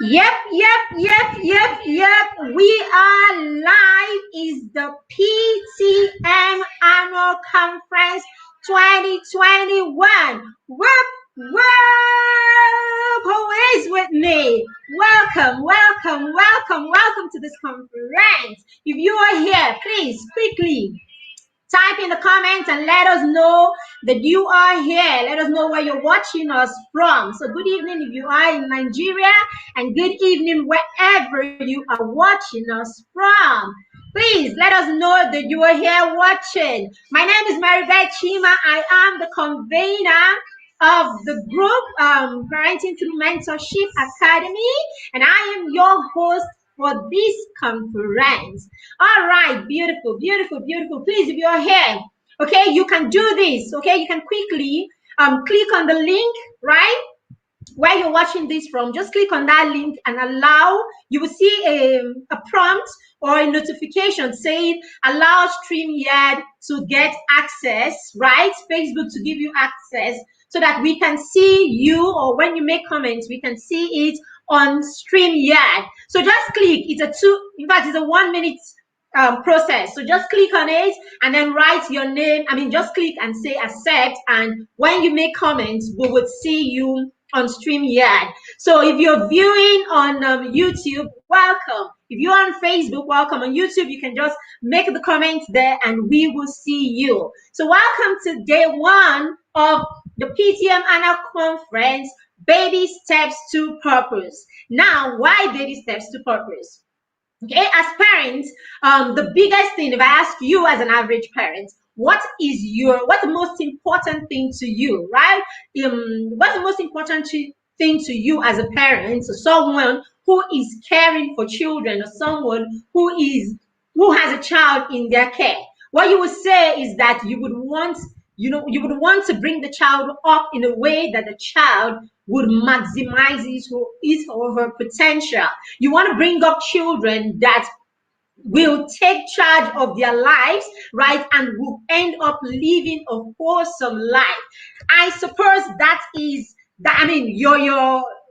Yep. We are live. Is the PTM Annual Conference 2021. Whoop. Who is with me? Welcome to this conference. If you are here, please quickly type in the comments and let us know that you are here. Let us know where you're watching us from. So good evening if you are in Nigeria, and good evening wherever you are watching us from. Please let us know that you are here watching. My name is Maribeth Chima. I am the convener of the group Parenting Through Mentorship Academy, and I am your host for this conference. All right, beautiful. Please, if you're here, okay, you can do this. Okay, you can quickly click on the link, right, where you're watching this from. Just click on that link and allow. You will see a prompt or a notification saying allow StreamYard to get access, right? Facebook to give you access so that we can see you, or when you make comments, we can see it on StreamYard. So just click. It's a 1 minute process. So just click on it and then write your name. Just click and say accept, and when you make comments, we would see you on StreamYard. So if you're viewing on YouTube, welcome. If you're on Facebook, welcome. On YouTube, you can just make the comments there and we will see you. So welcome to day one of the PTM Annual Conference, Baby Steps to Purpose. Now, why baby steps to purpose? Okay, as parents, the biggest thing, if I ask you as an average parent, what's the most important thing to you, right? What's the most important thing to you as a parent, so someone who is caring for children, or someone who has a child in their care? What you would say is that you would want to bring the child up in a way that the child would maximize his or her potential. You want to bring up children that will take charge of their lives, right, and will end up living a wholesome life. I suppose that is that.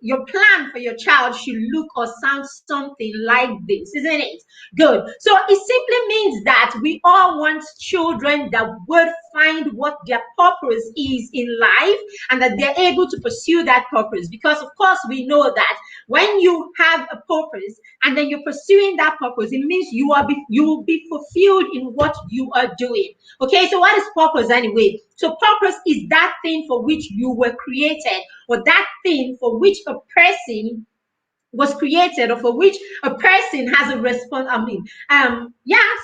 Your plan for your child should look or sound something like this, isn't it? Good. So it simply means that we all want children that would find what their purpose is in life, and that they're able to pursue that purpose. Because of course we know that when you have a purpose and then you're pursuing that purpose, it means you will be fulfilled in what you are doing. Okay, so what is purpose anyway? So purpose is that thing for which you were created, or that thing for which a person was created, or for which a person has a response.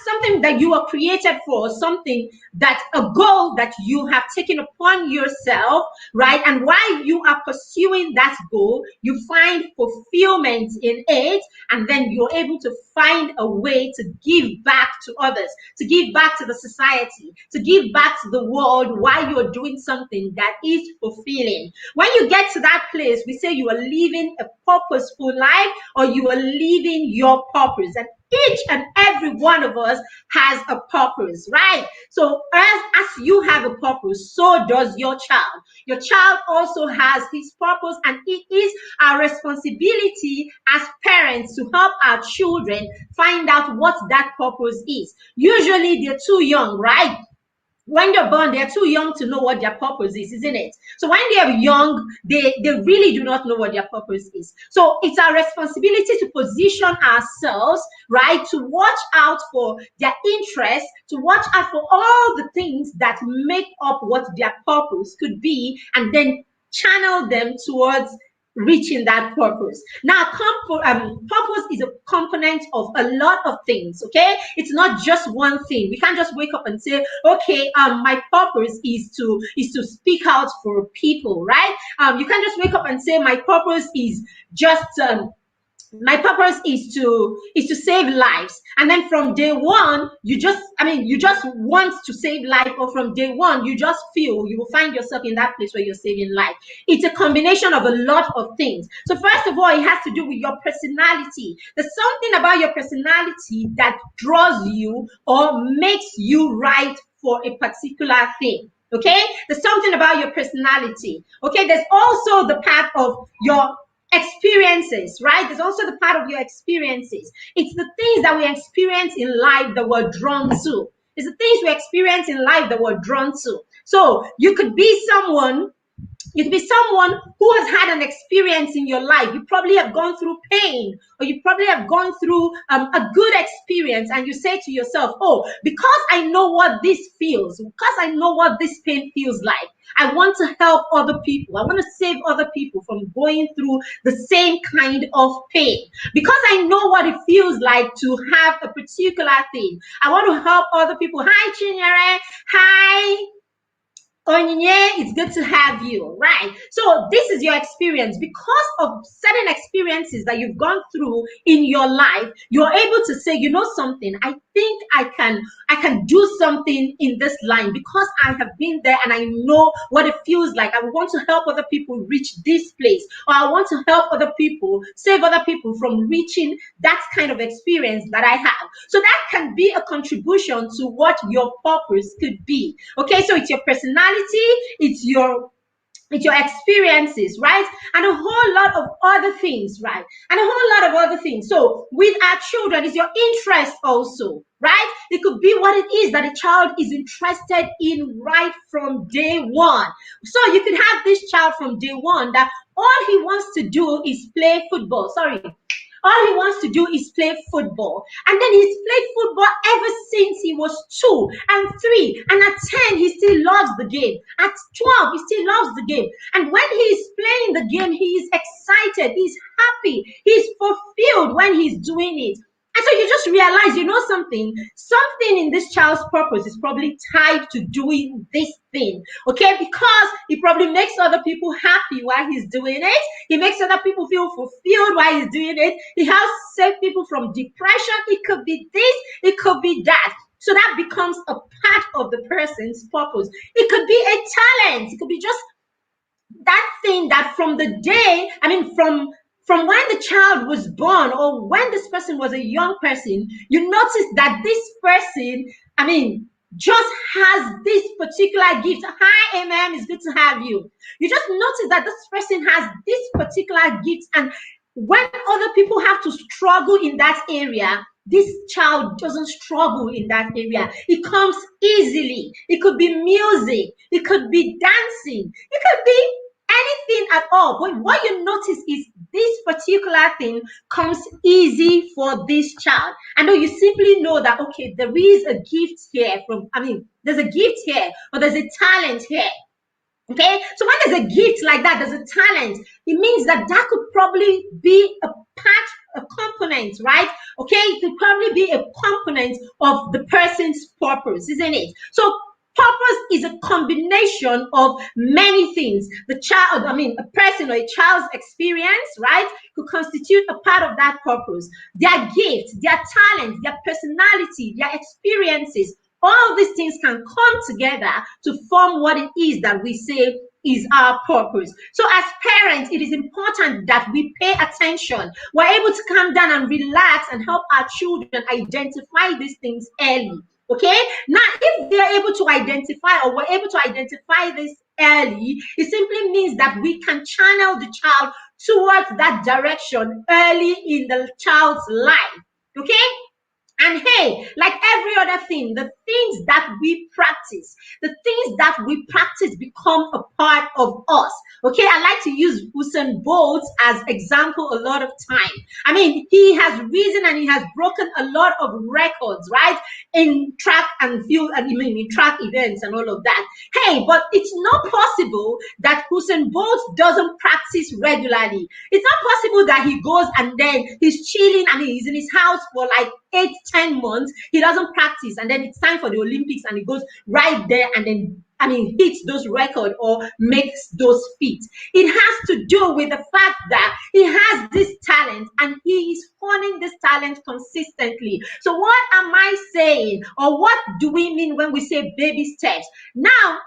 Something that you are created for, something that a goal that you have taken upon yourself, right? And while you are pursuing that goal, you find fulfillment in it, and then you're able to find a way to give back to others, to give back to the society, to give back to the world while you're doing something that is fulfilling. When you get to that place, we say you are living a purposeful life, or you are living your purpose. And each and every one of us has a purpose, right? So as you have a purpose, so does your child. Your child also has his purpose, and it is our responsibility as parents to help our children find out what that purpose is. Usually they're too young, right? When they're born, they're too young to know what their purpose is, isn't it? So when they're young, they really do not know what their purpose is. So it's our responsibility to position ourselves, right, to watch out for their interests, to watch out for all the things that make up what their purpose could be, and then channel them towards reaching that purpose. Now, purpose is a component of a lot of things. Okay, it's not just one thing. We can't just wake up and say, okay, my purpose is to speak out for people, right? You can't just wake up and say my purpose is just my purpose is to save lives, and then from day one you just want to save life, or from day one you just feel you will find yourself in that place where you're saving life. It's a combination of a lot of things. So first of all, it has to do with your personality. There's something about your personality that draws you or makes you right for a particular thing. Okay, there's something about your personality. Okay, there's also the part of your experiences, right? There's also the part of your experiences. It's the things that we experience in life that we're drawn to. It's the things we experience in life that we're drawn to. So you could be someone, you could be someone who has had an experience in your life. You probably have gone through pain, or you probably have gone through a good experience, and you say to yourself, oh, because I know what this feels, because I know what this pain feels like, I want to help other people. I want to save other people from going through the same kind of pain. Because I know what it feels like to have a particular thing, I want to help other people. Hi, Chinyere. Hi, Onyinye, it's good to have you, right? So this is your experience. Because of certain experiences that you've gone through in your life, you're able to say, you know something, I think I can do something in this line because I have been there and I know what it feels like. I want to help other people reach this place, or I want to help other people, save other people from reaching that kind of experience that I have. So that can be a contribution to what your purpose could be. Okay, so it's your personality, it's your experiences, right? And a whole lot of other things, right? And a whole lot of other things. So with our children, it's your interest also, right? It could be what it is that a child is interested in right from day one. So you could have this child from day one that all he wants to do is play football. Sorry, all he wants to do is play football. And then he's played football ever since he was 2 and 3. And at 10, he still loves the game. At 12, he still loves the game. And when he's playing the game, he is excited. He's happy. He's fulfilled when he's doing it. And so you just realize, you know something in this child's purpose is probably tied to doing this thing, okay? Because he probably makes other people happy while he's doing it. He makes other people feel fulfilled while he's doing it. He helps save people from depression. It could be this, it could be that. So that becomes a part of the person's purpose. It could be a talent. It could be just that thing that from the day, from when the child was born, or when this person was a young person, you notice that this person, just has this particular gift. Hi, Amen. It's good to have you. You just notice that this person has this particular gift, and when other people have to struggle in that area, this child doesn't struggle in that area. It comes easily. It could be music. It could be dancing. It could be anything at all. But what you notice is this particular thing comes easy for this child. And then you simply know that, okay, there is a gift here there's a gift here, or there's a talent here. Okay, so when there's a gift like that, there's a talent, it means that could probably be a component, right? Okay, it could probably be a component of the person's purpose, isn't it? So purpose is a combination of many things. A person or a child's experience, right, could constitute a part of that purpose. Their gifts, their talents, their personality, their experiences, all these things can come together to form what it is that we say is our purpose. So as parents, it is important that we pay attention. We're able to calm down and relax and help our children identify these things early. Okay, now if they're able to identify, or we're able to identify this early, it simply means that we can channel the child towards that direction early in the child's life. Okay, and hey, like every other thing, the things that we practice become a part of us. Okay, I like to use Usain Bolt as example a lot of time. He has risen and he has broken a lot of records, right? In track and field, in track events and all of that. Hey, but it's not possible that Usain Bolt doesn't practice regularly. It's not possible that he goes and then he's chilling and he's in his house for like 8-10 months, he doesn't practice, and then it's time for the Olympics and he goes right there and then hits those records or makes those feats. It has to do with the fact that he has this talent and he is honing this talent consistently. So what am I saying, or what do we mean when we say baby steps? Now,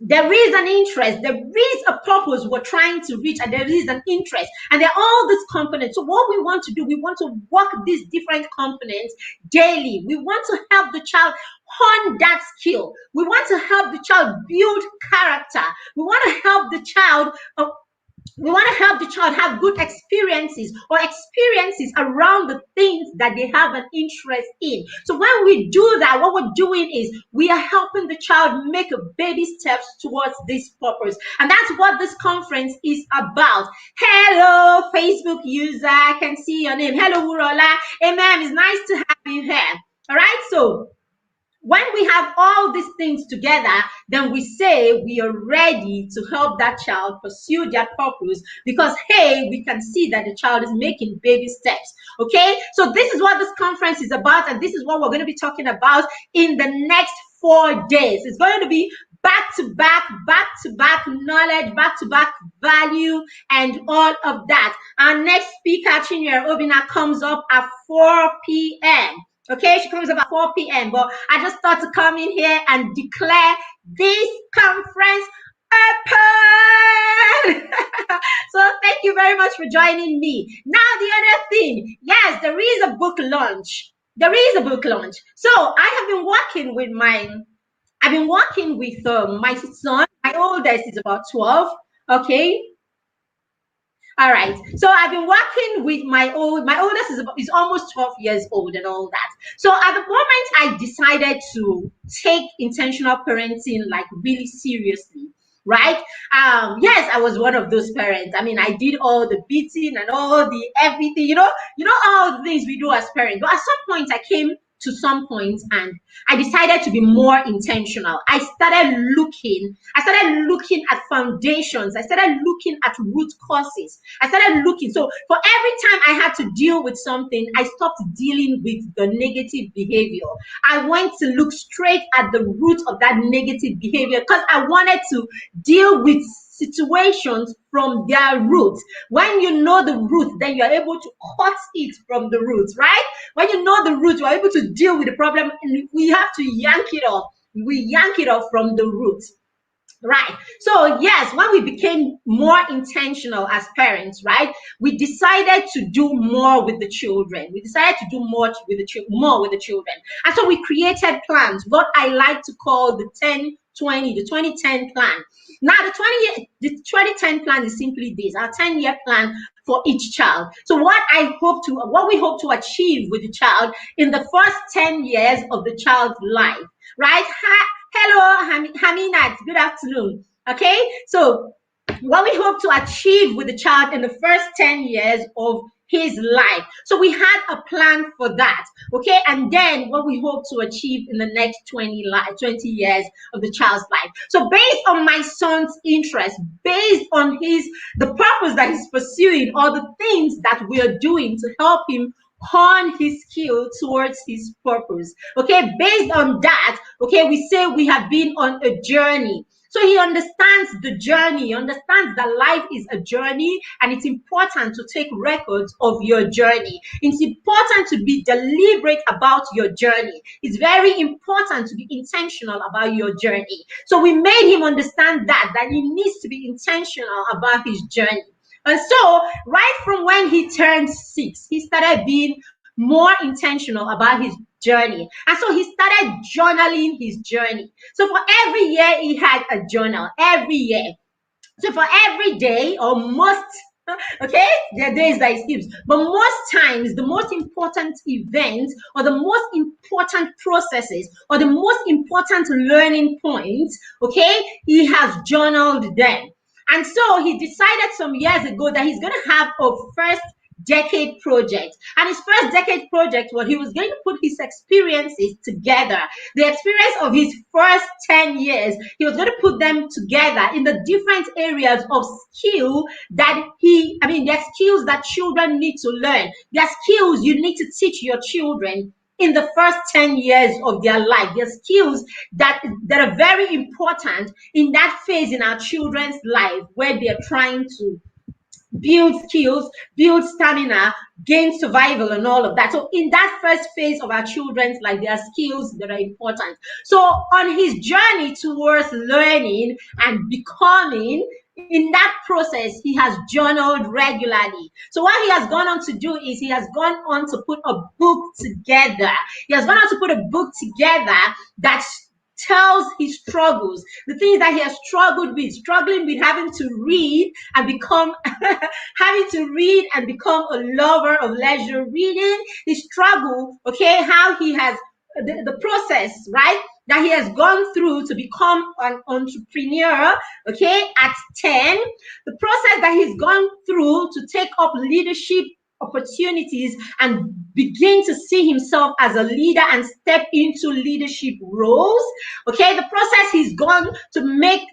there is an interest, there is a purpose we're trying to reach, and there is an interest, and there are all these components. So what we want to do, we want to work these different components daily. We want to help the child hone that skill. We want to help the child build character. We want to help the child We want to help the child have good experiences or experiences around the things that they have an interest in. So when we do that, what we're doing is we are helping the child make baby steps towards this purpose. And that's what this conference is about. Hello, Facebook user. I can see your name. Hello, Urola. Amen. It's nice to have you here. All right. So when we have all these things together, then we say we are ready to help that child pursue their purpose because, hey, we can see that the child is making baby steps. Okay, so this is what this conference is about, and this is what we're going to be talking about in the next 4 days. It's going to be back to back knowledge, back to back value, and all of that. Our next speaker, Chinyere Obina, comes up at 4 p.m. Okay, she comes about 4 p.m. But I just thought to come in here and declare this conference open. So thank you very much for joining me. Now the other thing, yes, there is a book launch. There is a book launch. So I have been working with my son. My oldest is about 12. Okay. All right. So I've been working with my oldest is almost 12 years old and all that. So at the moment I decided to take intentional parenting like really seriously. Right? Yes, I was one of those parents. I mean, I did all the beating and all the everything, all the things we do as parents. But at some point I came to some point and I decided to be more intentional. I started looking at foundations. I started looking at root causes. I started looking. So for every time I had to deal with something, I stopped dealing with the negative behavior. I went to look straight at the root of that negative behavior because I wanted to deal with situations from their roots. When you know the root, then you're able to cut it from the roots, right? When you know the root, you're able to deal with the problem, and we have to yank it off. We yank it off from the roots. Right. So yes, when we became more intentional as parents, right, we decided to do more with the children. We decided to do more with the children. And so we created plans, what I like to call the 2010 plan. Now the 2010 plan is simply this, our 10-year plan for each child. So what we hope to achieve with the child in the first 10 years of the child's life, right? Hello, Haminat. Good afternoon. Okay, so what we hope to achieve with the child in the first 10 years of his life. So we had a plan for that. Okay, and then what we hope to achieve in the next 20 years of the child's life. So based on my son's interest, based on the purpose that he's pursuing, or the things that we are doing to help him hone his skill towards his purpose. Okay, based on that, okay, we say we have been on a journey. So he understands the journey, he understands that life is a journey, and it's important to take records of your journey. It's important to be deliberate about your journey. It's very important to be intentional about your journey. So we made him understand that he needs to be intentional about his journey. And so, right from when he turned 6, he started being more intentional about his journey. And so he started journaling his journey. So for every year, he had a journal, every year. So for every day, or most, okay, there are days that he skips, but most times, the most important events, or the most important processes, or the most important learning points, okay, he has journaled them. And so he decided some years ago that he's going to have a first decade project. And his first decade project, well, he was going to put his experiences together. The experience of his first 10 years, he was going to put them together in the different areas of skill that the skills that children need to learn. There are skills you need to teach your children in the first 10 years of their life. There are skills that are very important in that phase in our children's life where they're trying to build skills, build stamina, gain survival, and all of that. So in that first phase of our children's life, there are skills that are important. So on his journey towards learning and becoming, in that process, he has journaled regularly. So what he has gone on to do is he has gone on to put a book together. He has gone on to put a book together that tells his struggles, the things that he has struggled with, struggling with having to read and become having to read and become a lover of leisure reading, his struggle, okay, how he has the process, right, that he has gone through to become an entrepreneur, okay, at 10, the process that he's gone through to take up leadership opportunities and begin to see himself as a leader and step into leadership roles, okay, the process he's gone to make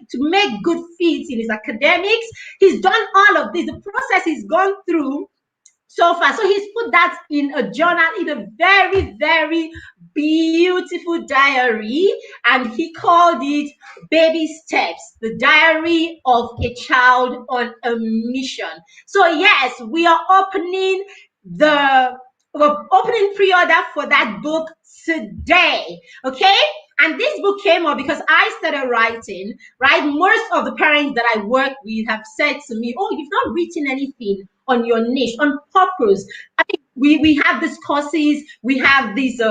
good feats in his academics, he's done all of this, the process he's gone through so far. So he's put that in a journal, in a very, very beautiful diary, and he called it Baby Steps, the diary of a child on a mission. So yes, we're opening pre-order for that book today, okay? And this book came up because I started writing, right? Most of the parents that I work with have said to me, oh, you've not written anything on your niche, on purpose. I mean, we have these courses, we have these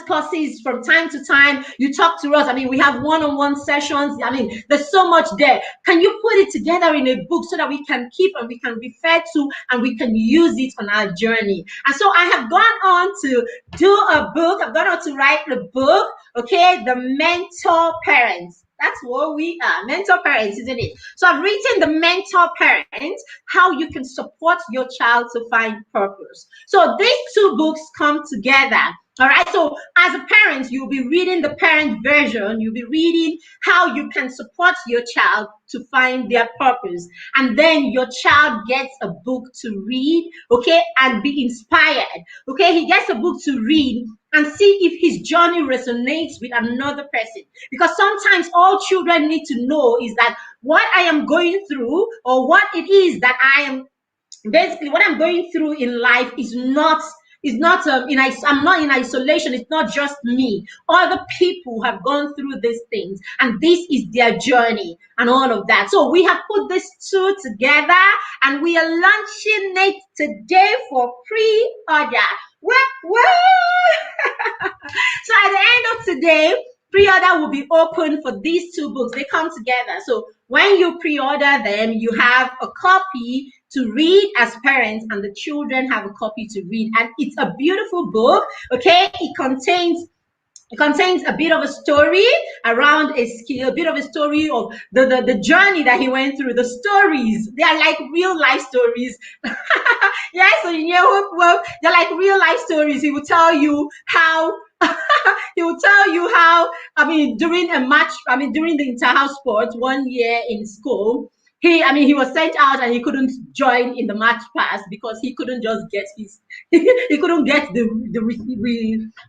courses from time to time. You talk to us. I mean, we have one-on-one sessions. I mean, there's so much there. Can you put it together in a book so that we can keep and we can refer to and we can use it on our journey? And so I have gone on to do a book. I've gone on to write the book, okay, The Mentor Parents. That's what we are, mentor parents, isn't it? So I've written The Mentor Parents, how you can support your child to find purpose. So these two books come together. All right, so as a parent, you'll be reading the parent version. You'll be reading how you can support your child to find their purpose. And then your child gets a book to read, okay, and be inspired. Okay, he gets a book to read and see if his journey resonates with another person. Because sometimes all children need to know is that what I am going through, or what it is that I am, basically what I'm going through in life is not I'm not in isolation. It's not just me. Other people have gone through these things, and this is their journey and all of that. So we have put these two together, and we are launching it today for pre-order. So at the end of today, pre-order will be open for these two books. They come together. So when you pre-order them, you have a copy to read as parents, and the children have a copy to read. And it's a beautiful book, okay? It contains a bit of a story around a skill, a bit of a story of the journey that he went through. The stories, they are like real life stories. Yeah, so you know, well, they're like real life stories. He will tell you how I mean, during the inter-house sports one year in school, he was sent out and he couldn't join in the match pass because he couldn't just get he couldn't get the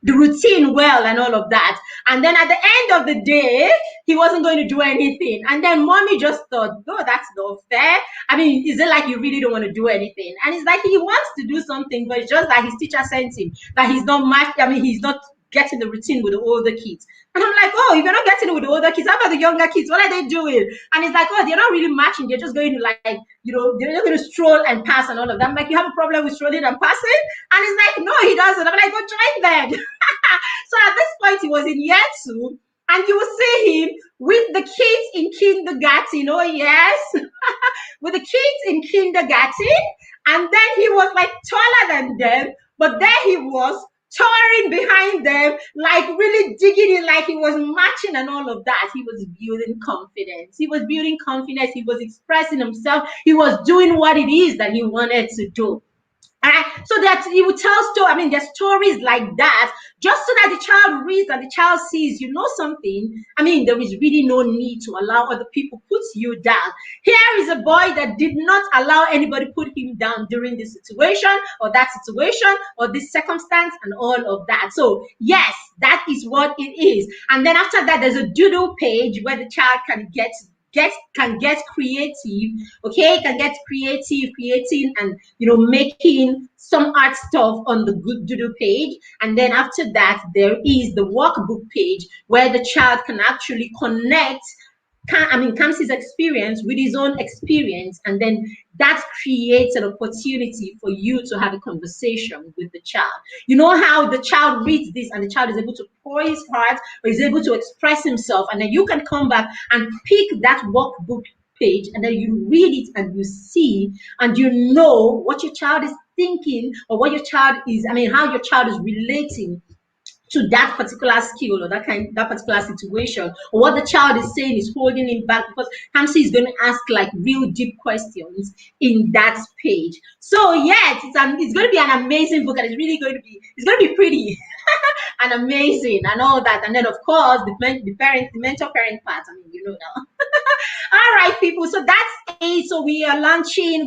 routine well and all of that. And then at the end of the day, he wasn't going to do anything. And then mommy just thought, no, that's not fair. I mean, is it like you really don't want to do anything? And it's like he wants to do something, but it's just that his teacher sent him that he's not getting the routine with the older kids. And I'm like, oh, if you're not getting it with the older kids, how about the younger kids? What are they doing? And it's like, oh, they're not really matching. They're just going to they're just going to stroll and pass and all of that. I'm like, you have a problem with strolling and passing? And it's like, no, he doesn't. I'm like, go join them. So at this point, he was in year 2. And you will see him with the kids in kindergarten. Oh, yes. With the kids in kindergarten. And then he was like taller than them. But there he was, towering behind them, like really digging in, like he was marching and all of that. He was building confidence. He was expressing himself. He was doing what it is that he wanted to do. So that he would tell stories. There's stories like that, just so that the child reads and the child sees, something. There is really no need to allow other people put you down. Here is a boy that did not allow anybody put him down during this situation or that situation or this circumstance and all of that. So yes, that is what it is. And then after that, there's a doodle page where the child can get creative, okay, can get creating and making some art stuff on the good doodle page. And then after that, there is the workbook page where the child can actually connect Kamsi's experience with his own experience, and then that creates an opportunity for you to have a conversation with the child. You know how the child reads this and the child is able to pour his heart or is able to express himself, and then you can come back and pick that workbook page and then you read it and you see and you know what your child is thinking or what your child is, how your child is relating to that particular skill or that particular situation, or what the child is saying is holding him back, because Kamsi is going to ask like real deep questions in that page. So yes, it's going to be an amazing book, and it's going to be pretty and amazing and all that. And then of course the mentor parent part. Now. All right, people. So that's it. So we're launching,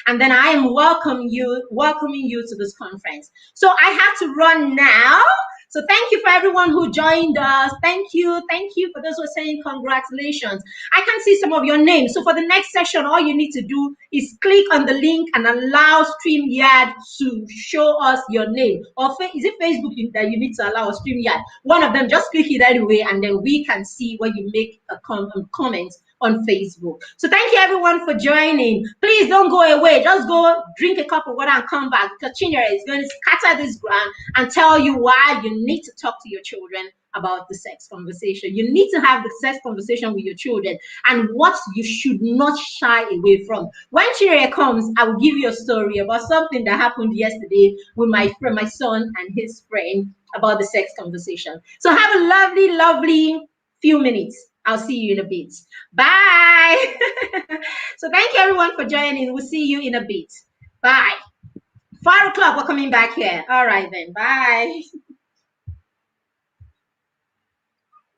and then I am welcoming you to this conference. So I have to run now. So thank you for everyone who joined us. Thank you for those who are saying congratulations. I can see some of your names. So for the next session, all you need to do is click on the link and allow StreamYard to show us your name. Or is it Facebook that you need to allow StreamYard? One of them, just click it anyway, and then we can see when you make a comment on Facebook. So thank you everyone for joining. Please don't go away. Just go drink a cup of water and come back, because Chinyere is going to scatter this ground and tell you why you need to talk to your children about the sex conversation. You need to have the sex conversation with your children and what you should not shy away from. When Chinyere comes, I will give you a story about something that happened yesterday with my son and his friend about the sex conversation. So have a lovely few minutes. I'll see you in a bit. Bye. So thank you everyone for joining. We'll see you in a bit. Bye. 5 o'clock, we're coming back here. All right then. Bye.